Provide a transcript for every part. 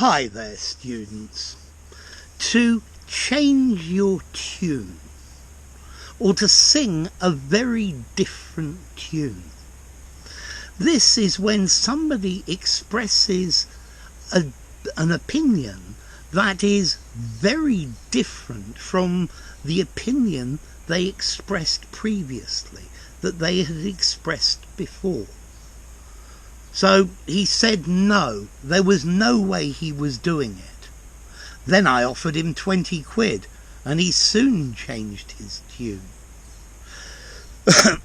Hi there, students. To change your tune, or to sing a very different tune. This is when somebody expresses an opinion that is very different from the opinion they expressed previously, that they had expressed before. So he said no, there was no way he was doing it. Then I offered him 20 quid and he soon changed his tune.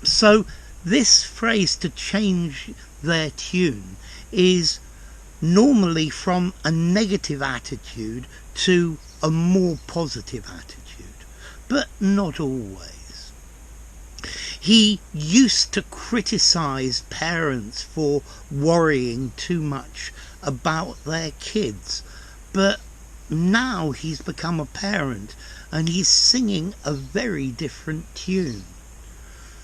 So this phrase, to change their tune, is normally from a negative attitude to a more positive attitude, but not always. He used to criticize parents for worrying too much about their kids, but now he's become a parent and he's singing a very different tune.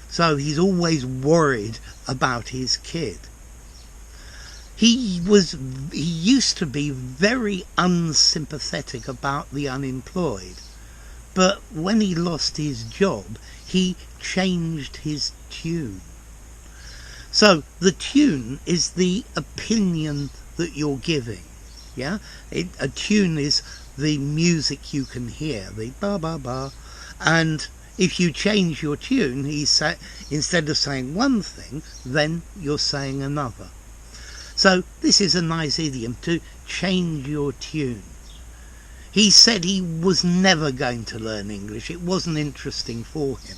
So he's always worried about his kid. He used to be very unsympathetic about the unemployed, but when he lost his job, he changed his tune. So the tune is the opinion that you're giving. Yeah, a tune is the music you can hear, the ba ba ba, and if you change your tune, instead of saying one thing, then you're saying another. So this is a nice idiom, to change your tune. He said he was never going to learn English. It wasn't interesting for him.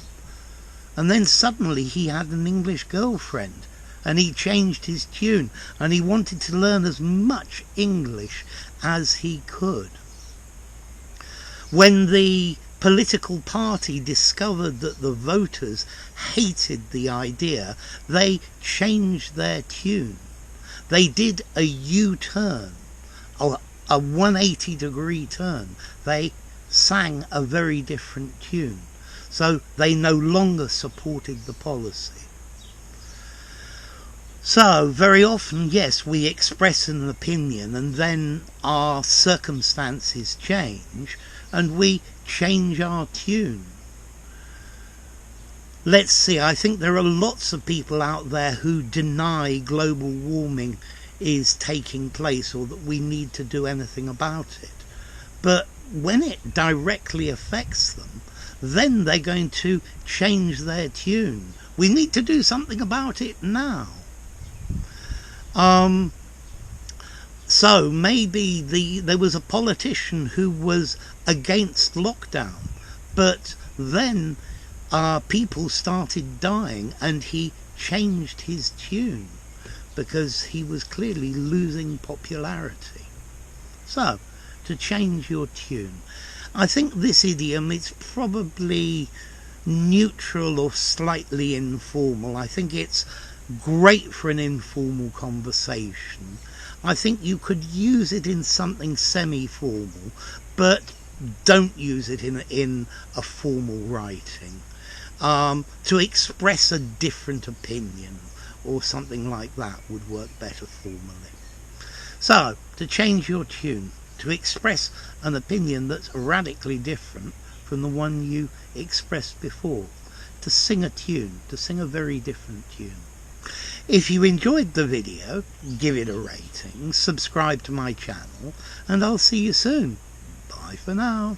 And then suddenly he had an English girlfriend and he changed his tune and he wanted to learn as much English as he could. When the political party discovered that the voters hated the idea, they changed their tune. They did a U-turn, a 180-degree turn. They sang a very different tune. So they no longer supported the policy. So very often, yes, we express an opinion and then our circumstances change and we change our tune. Let's see, I think there are lots of people out there who deny global warming is taking place or that we need to do anything about it. But when it directly affects them, then they're going to change their tune. We need to do something about it now. So maybe there was a politician who was against lockdown, but then people started dying and he changed his tune because he was clearly losing popularity. So, to change your tune. I think this idiom, it's probably neutral or slightly informal. I think it's great for an informal conversation. I think you could use it in something semi-formal, but don't use it in a formal writing. To express a different opinion or something like that would work better formally. So, to change your tune, to express an opinion that's radically different from the one you expressed before, to sing a tune, to sing a very different tune. If you enjoyed the video, give it a rating, subscribe to my channel, and I'll see you soon. Bye for now.